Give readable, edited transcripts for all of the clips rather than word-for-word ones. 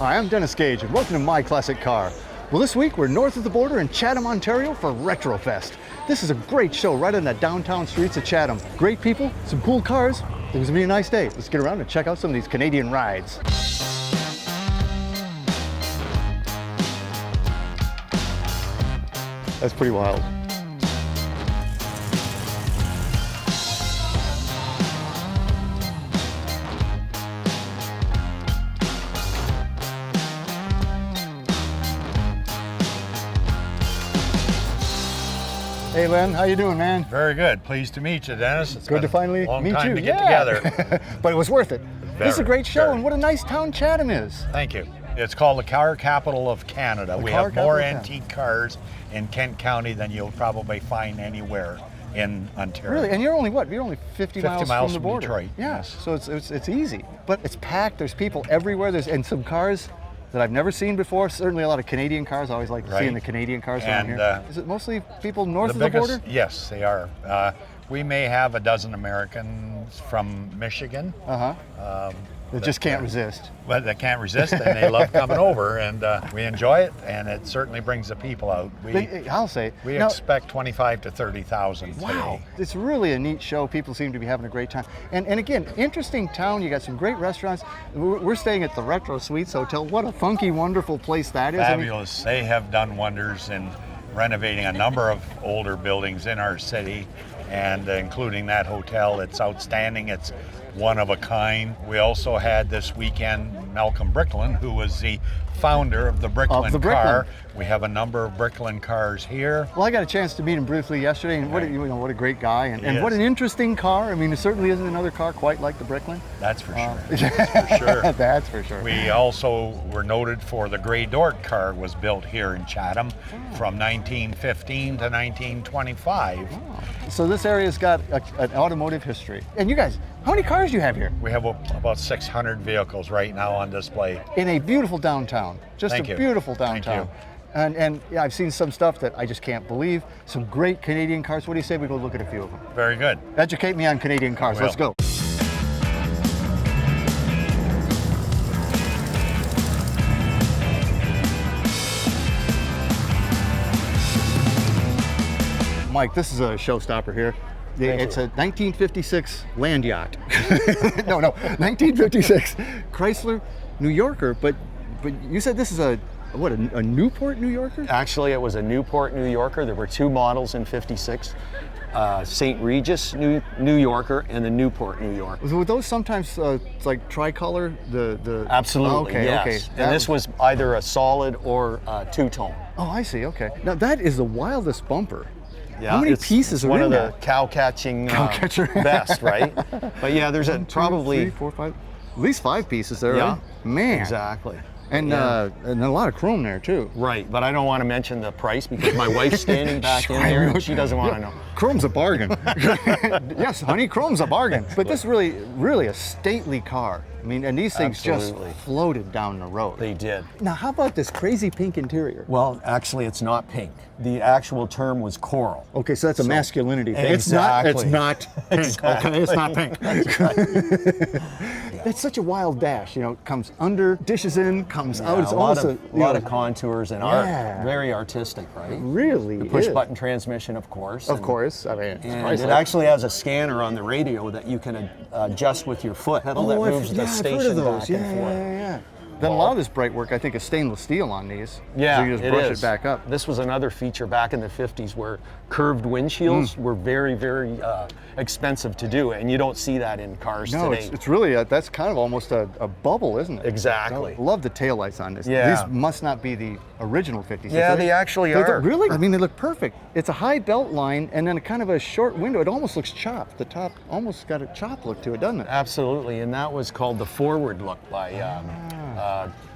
Hi, I'm Dennis Gage, and welcome to My Classic Car. Well, this week we're north of the border in Chatham, Ontario for RetroFest. This is a great show right on the downtown streets of Chatham. Great people, some cool cars. It's going to be a nice day. Let's get around and check out some of these Canadian rides. That's pretty wild. Hey Len, how you doing, man? Very good. Pleased to meet you, Dennis. It's good to finally meet you. Long time to get together. But it was worth it. This is a great show, and what a nice town Chatham is. Thank you. It's called the car capital of Canada. We have more antique cars in Kent County than you'll probably find anywhere in Ontario. Really? And you're only what? You're only 50 miles from the border. Detroit. Yeah. Yes. So it's easy, but it's packed. There's people everywhere. And some cars that I've never seen before. Certainly a lot of Canadian cars. I always like seeing the Canadian cars around here. Is it mostly people north of the border? Yes, they are. We may have a dozen Americans from Michigan. They just can't resist. But they can't resist, and they love coming over, and we enjoy it, and it certainly brings the people out. I'll say. We expect 25 to 30,000 today. Wow, it's really a neat show. People seem to be having a great time. And again, interesting town. You got some great restaurants. We're staying at the Retro Suites Hotel. What a funky, wonderful place that is. Fabulous. They have done wonders in renovating a number of older buildings in our city, and including that hotel. It's outstanding. It's one of a kind. We also had this weekend Malcolm Bricklin, who was the founder of the Bricklin car. We have a number of Bricklin cars here. Well, I got a chance to meet him briefly yesterday, and what a great guy, and what an interesting car. I mean, there certainly isn't another car quite like the Bricklin. That's for sure. That's for sure. That's for sure. We also were noted for the Grey Dort car was built here in Chatham from 1915 to 1925. So this area's got an automotive history. And you guys, how many cars do you have here? We have about 600 vehicles right now on display. In a beautiful downtown. Just a beautiful downtown. And yeah, I've seen some stuff that I just can't believe. Some great Canadian cars. What do you say we go look at a few of them? Very good. Educate me on Canadian cars. Let's go. Mike, this is a showstopper here. It's a 1956 land yacht. No, 1956 Chrysler New Yorker. But you said this is a Newport New Yorker? Actually, it was a Newport New Yorker. There were two models in '56. St. Regis New Yorker and the Newport New Yorker. Were those sometimes like tricolor? Absolutely, yes. And this was either a solid or a two-tone. Oh, I see. Okay. Now that is the wildest bumper. Yeah, how many pieces are in there? One of the cow-catching best, right? But yeah, there's probably 3, 4, 5, at least 5 pieces there. Yeah, right? Man. Exactly. And a lot of chrome there too. Right, but I don't want to mention the price because my wife's standing back in there and she doesn't want to know. Chrome's a bargain. Yes, honey, chrome's a bargain. But this really a stately car. I mean, and these things just floated down the road. They did. Now, how about this crazy pink interior? Well, actually, it's not pink. The actual term was coral. Okay, so that's a masculinity thing. Exactly. It's not pink. Exactly. Okay, it's not pink. That's right. It's such a wild dash. You know, it comes under, dishes in, comes out. It's a lot of contours and art. Very artistic, right? Really. The push-button transmission, of course. Of course. I mean, and it actually has a scanner on the radio that you can adjust with your foot pedal that moves the station back and forth. Yeah. Then a lot of this bright work, I think, is stainless steel on these. Yeah, so you just brush it back up. This was another feature back in the 50s where curved windshields were very, very expensive to do, and you don't see that in cars today. No, it's really, that's kind of almost a bubble, isn't it? Exactly. I love the taillights on this. Yeah. These must not be the original 56. Yeah, they actually are. Really? I mean, they look perfect. It's a high belt line and then a kind of a short window. It almost looks chopped. The top almost got a chop look to it, doesn't it? Absolutely, and that was called the forward look by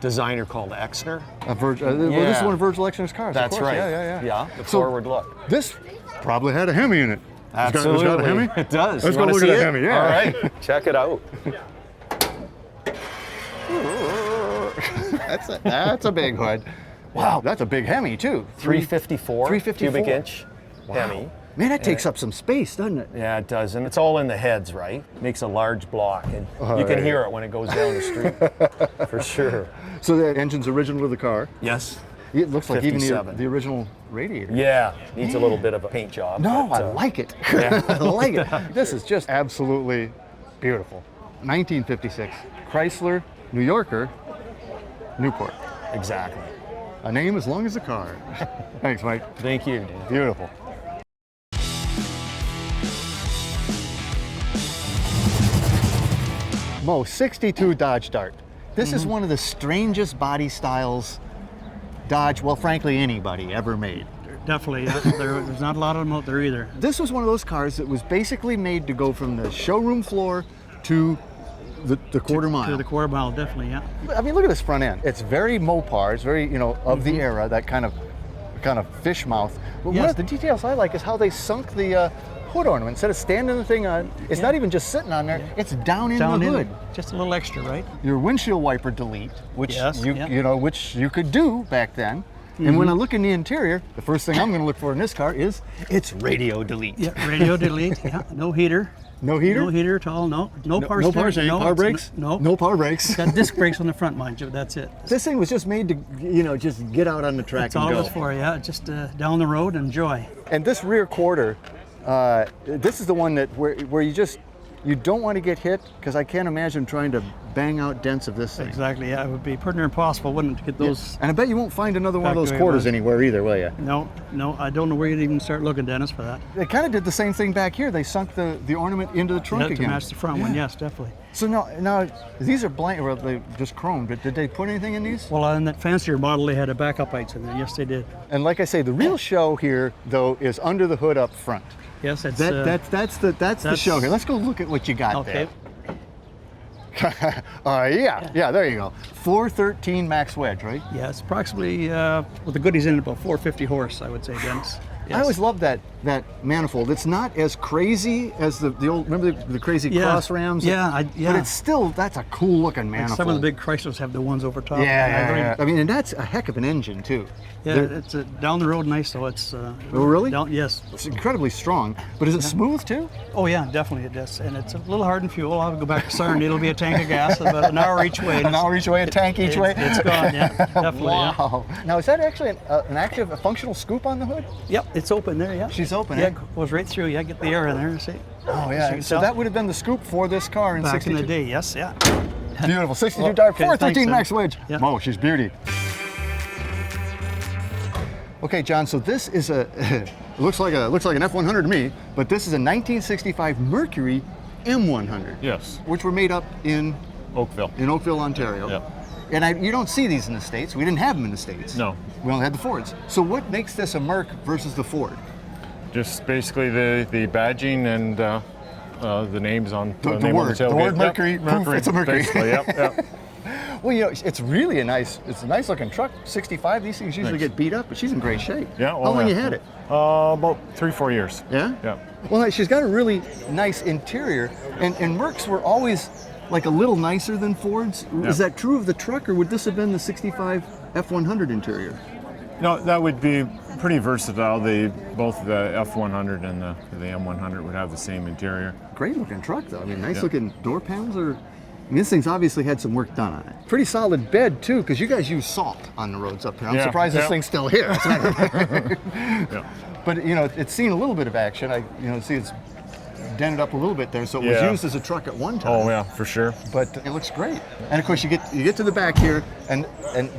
designer called Exner. Well, this is one of Virgil Exner's cars. That's right. Yeah. The forward look. This probably had a Hemi in it. Absolutely. It's got a Hemi? It does. Let's go look at the Hemi. Yeah. All right. Check it out. That's a big hood. Wow, that's a big Hemi too. 354 cubic inch Hemi. Man, that takes up some space, doesn't it? Yeah, it does, and it's all in the heads, right? Makes a large block, and you can hear it when it goes down the street, for sure. So the engine's original to the car. Yes. It looks like even 57. the original radiator. Yeah, needs a little bit of a paint job. No, but, I like it. Yeah. I like it. This is just absolutely beautiful. 1956, Chrysler, New Yorker, Newport. Exactly. A name as long as the car. Thanks, Mike. Thank you, Dan. Beautiful. Mo, 62 Dodge Dart. This is one of the strangest body styles Dodge, well, frankly, anybody ever made. Definitely, there's not a lot of them out there either. This was one of those cars that was basically made to go from the showroom floor to the quarter mile. To the quarter mile, definitely, yeah. I mean, look at this front end. It's very Mopar. It's very, of the era, that kind of fish mouth. But one Yes. of the details I like is how they sunk the hood ornament. Instead of standing the thing on, it's not even just sitting on there. It's down in the hood. Just a little extra, right? Your windshield wiper delete, which Yes, which you could do back then. And when I look in the interior, the first thing I'm going to look for in this car is its radio delete. Yeah, radio delete. Yeah, no heater. No heater? No heater at all. No power no steering. power, power brakes? No. No power brakes. Got disc brakes on the front, mind you. That's it. This thing was just made to, just get out on the track That's and all go. it's for. Yeah, just down the road, enjoy. And this rear quarter, this is the one that where you don't want to get hit, because I can't imagine trying to bang out dents of this thing. Exactly. Yeah, it would be pretty near impossible, wouldn't it, to get those? And I bet you won't find another one of those Factory quarters ones. anywhere either, will you? No. I don't know where you'd even start looking, Dennis, for that. They kind of did the same thing back here. They sunk the ornament into the trunk Yeah, to again. match the front one. Yes, definitely. So now these are blank, well, they just chromed, but did they put anything in these? Well, on that fancier model, they had a backup lights in there. Yes, they did. And like I say, the real show here, though, is under the hood up front. Yes, it's That's the show here. Let's go look at what you got okay. there. Yeah, there you go. 413 max wedge, right? Yeah, it's approximately, with the goodies in it, about 450 horse, I would say, Dennis. Yes. I always loved that manifold. It's not as crazy as the old, remember the crazy cross rams? Yeah, But it's still, that's a cool looking manifold. Some of the big Chryslers have the ones over top. Yeah. I mean, and that's a heck of an engine too. Yeah, it's down the road nice, so it's... Oh, really? Yes. It's incredibly strong. But is it smooth too? Oh yeah, definitely it is. And it's a little hard in fuel. I'll go back to Sarn. It'll be a tank of gas, about an hour each way. An hour each way, a tank each way? It's gone, yeah, definitely. Wow. Now, is that actually a functional scoop on the hood? Yep, it's open there, yeah. She's open, Yeah, eh? goes right through. Yeah, get the air in there, see? Oh, As you yeah. can So tell. that would have been the scoop for this car in Back 62. in the day, yes, yeah. Beautiful. 62 Well, Dart, okay, 413 thanks, max then. wedge. Yeah. Mo, she's beauty. Okay, John, so this is it looks like an F100 to me, but this is a 1965 Mercury M100. Yes, Which were made up in Oakville. Oakville, Ontario. Yep. And you don't see these in the States. We didn't have them in the States. No. We only had the Fords. So what makes this a Merc versus the Ford? Just basically the badging and the names on The name on word. tailgate. The word Yep, Mercury, poof, it's a Mercury. Basically, yep. Well, it's really a nice looking truck. 65, these things usually Thanks. get beat up, but she's in great shape. Yeah. How long you had it? About 3-4 years. Yeah? Yeah. Well, she's got a really nice interior, and Mercs were always like a little nicer than Fords. Yeah. Is that true of the truck, or would this have been the 65 F100 interior? No, that would be pretty versatile. Both the F100 and the M100 would have the same interior. Great looking truck, though. I mean, nice looking door panels. This thing's obviously had some work done on it. Pretty solid bed, too, because you guys use salt on the roads up here. I'm Yeah, surprised this yeah. thing's still here. Yeah. But, it's seen a little bit of action. See it's dented up a little bit there, so it was Yeah. used as a truck at one time. Oh yeah, for sure. But it looks great. And of course, you get to the back here, and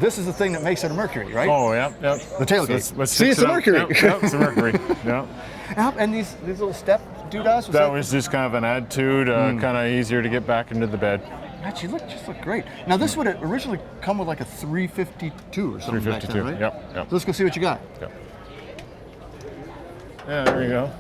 this is the thing that makes it a Mercury, right? Oh yeah. The tailgate. So let's See, fix it's a it up. Mercury. Yep, it's a Mercury. Yeah. And these little step doodahs. That was just kind of an add to kind of easier to get back into the bed. Actually, just look great. Now, this would originally come with like a 352 or something like that, 352, right? yep. So let's go see what you got. Yep. Yeah, there you go.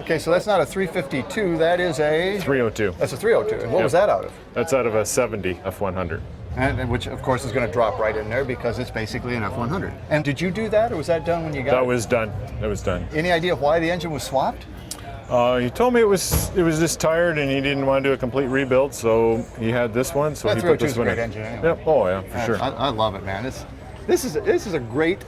Okay, so that's not a 352. That is a 302. That's a 302. And what was Yep. that out of? That's out of a 70 F100. And which, of course, is going to drop right in there because it's basically an F100. And did you do that, or was that done when you got That it? was done. That was done. Any idea why the engine was swapped? He told me it was just tired and he didn't want to do a complete rebuild, so he had this one. So That he 302 put this is a one great in. engine anyway. Yep. Oh yeah, for sure. I love it, man. This is a great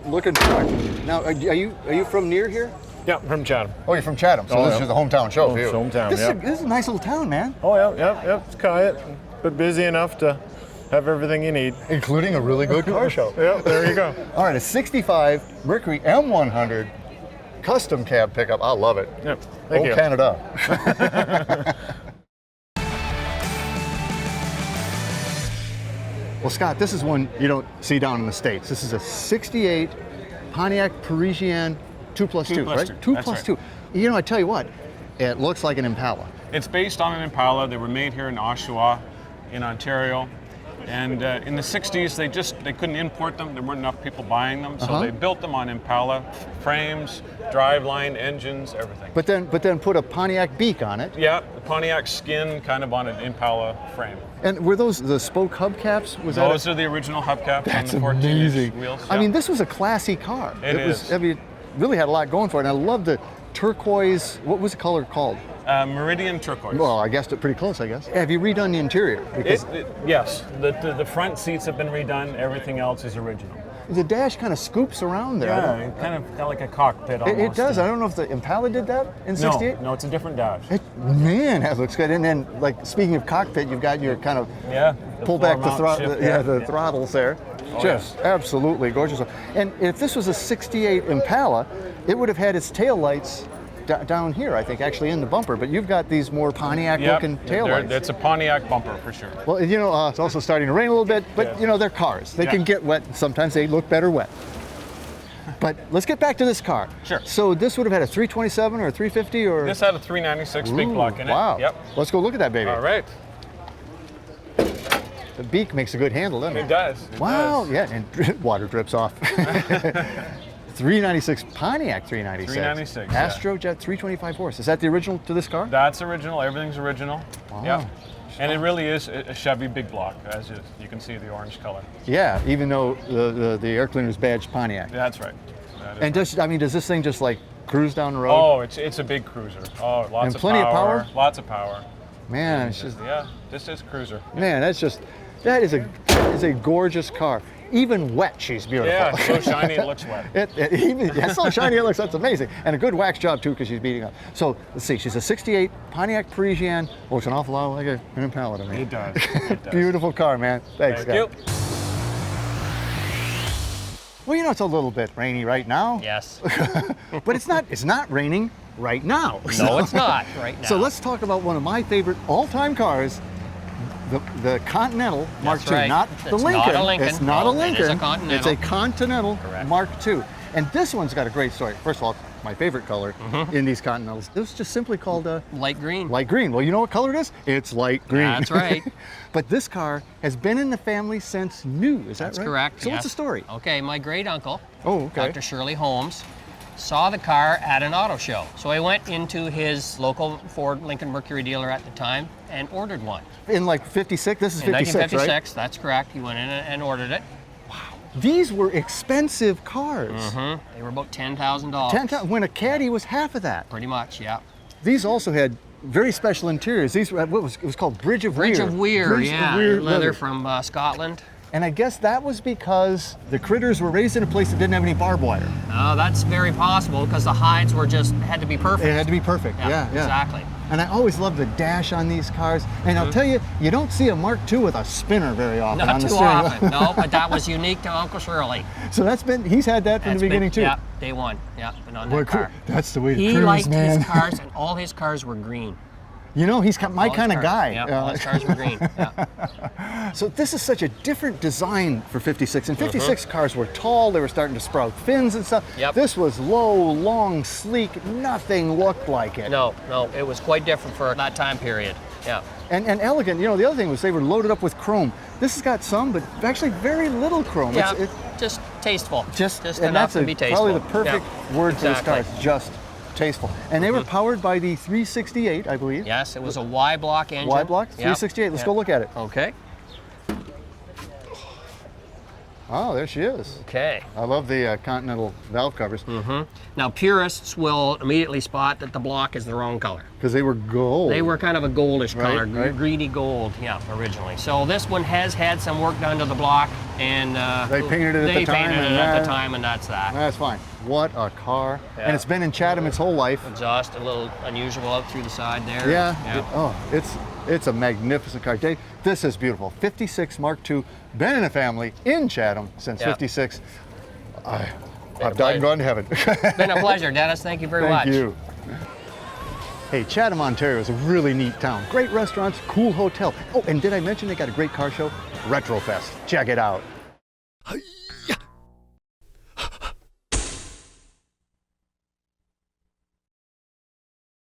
looking car. Now, are you from near here? Yeah, from Chatham. Oh, you're from Chatham, so this is the hometown show for you. It's hometown, This is a nice little town, man. Oh, yeah. It's quiet, but busy enough to have everything you need. Including a really good car show. Yeah, there you go. All right, a 65 Mercury M100 custom cab pickup. I love it. Yep. Thank you. Canada. Well, Scott, this is one you don't see down in the States. This is a 68 Pontiac Parisienne 2+2, right? 2+2. You know, I tell you what, it looks like an Impala. It's based on an Impala. They were made here in Oshawa, in Ontario. And in the 60s, they couldn't import them. There weren't enough people buying them, so they built them on Impala frames, driveline, engines, everything. But then put a Pontiac beak on it. Yeah, the Pontiac skin kind of on an Impala frame. And were those the spoke hubcaps? Those are the original hubcaps on the 14-inch wheels. I yeah. mean, this was a classy car. It is. I mean, it really had a lot going for it. And I love the turquoise. What was the color called? Meridian turquoise. Well, I guessed it pretty close, I guess. Have you redone the interior? Because Yes, the front seats have been redone. Everything else is original. the dash kind of scoops around there. Yeah, kind of like a cockpit almost. It does. I don't know if the Impala did that in '68. No, it's a different dash. Man, that looks good. And then, like, speaking of cockpit, you've got your kind of pull back the throttle. The throttles there. Just absolutely gorgeous. And if this was a '68 Impala, it would have had its tail lights down here, I think, actually in the bumper. But you've got these more Pontiac-looking tail lights. It's a Pontiac bumper for sure. Well, you know, it's also starting to rain a little bit, but you know, they're cars. They can get wet. Sometimes they look better wet. But let's get back to this car. Sure. So this would have had a 327 or a 350 or? This had a 396 big block in it. Wow. Yep. Let's go look at that baby. All right. The beak makes a good handle, doesn't it? It does. Wow. Yeah, and water drips off. 396 Pontiac 396. 396. Astrojet 325 horse. Is that the original to this car? That's original. Everything's original. Wow. Yeah. And it really is a Chevy big block, as you can see the orange color. Yeah, even though the air cleaner's badged Pontiac. That's right. That is And does this thing just like cruise down the road? Oh, it's a big cruiser. Oh, lots And of plenty of power? Lots of power. Man, it's just This is cruiser. man, that is a gorgeous car. Even wet, she's beautiful. Yeah, it's so shiny it looks wet. It's so shiny it looks. That's amazing, and a good wax job too, because she's beating up. So let's see, she's a '68 Pontiac Parisienne. Looks an awful lot like an Impala to me. It does. It does. Beautiful car, man. Thanks, Thank you. Well, you know, it's a little bit rainy right now. Yes. But it's not raining right now. No, it's not right now. So let's talk about one of my favorite all-time cars, the Continental Mark II, right. not the It's Lincoln. not a Lincoln. It's not a No, it is Lincoln. a Continental. It's a Continental Correct. Mark II. And this one's got a great story. First of all, my favorite color in these Continentals. It was just simply called light green. light green. Well, you know what color it is? It's light green. That's right. But this car has been in the family since new. Is that That's right? correct. So what's yes. the story? Okay, my great uncle, Oh, okay. Dr. Shirley Holmes, saw the car at an auto show. So I went into his local Ford Lincoln Mercury dealer at the time and ordered one. In like 56? This is In 56, 1956, right? that's correct. He went in and ordered it. These were expensive cars. They were about $10,000. When a Caddy was half of that. Pretty much, yeah. These also had very special interiors. These were, it was called Bridge of Weir. Bridge of Weir, Bridge yeah. of Weir Leather from Scotland. And I guess that was because the critters were raised in a place that didn't have any barbed wire. That's very possible because the hides were had to be perfect. It had to be perfect. Yeah. Exactly. And I always love the dash on these cars. And I'll tell you, you don't see a Mark II with a spinner very often Not on the too steering wheel. often, no, but that was unique to Uncle Shirley. So he's had that from the beginning too. Yeah, day one. Yeah, been on Boy, that car. that's the way to He cruise, liked man. his cars, and all his cars were green. You know, he's my All his kind of cars. guy. Yeah, all his cars were green. Yeah. So this is such a different design for 56. And 56 cars were tall, they were starting to sprout fins and stuff. Yep. This was low, long, sleek, nothing looked like it. No, it was quite different for that time period. Yeah. And elegant. You know, the other thing was they were loaded up with chrome. This has got some, but actually very little chrome. Yeah, It's just tasteful. Just and enough that's to be tasteful. probably the perfect word for this car. Exactly. It's just tasteful. And they were powered by the 368, I believe. Yes, it was a Y block engine. Y block, 368. Let's go look at it. Okay. Oh, there she is. Okay. I love the Continental valve covers Now purists will immediately spot that the block is the wrong color. because they were gold. They were kind of a goldish Right, color, right. greeny gold, yeah, originally. So this one has had some work done to the block, and They painted it at they the time, painted and it at the that- time, and that's that. That's fine. What a car. Yeah. And it's been in Chatham its whole life. Exhaust a little unusual out through the side there. Yeah. It's a magnificent car. Dave, this is beautiful. 56 Mark II, been in a family in Chatham since Yeah. 56. I've pleasure. died and gone to heaven. Been a pleasure, Dennis. Thank you very much. Thank you. Hey, Chatham, Ontario is a really neat town. Great restaurants, cool hotel. Oh, and did I mention they got a great car show? RetroFest. Check it out.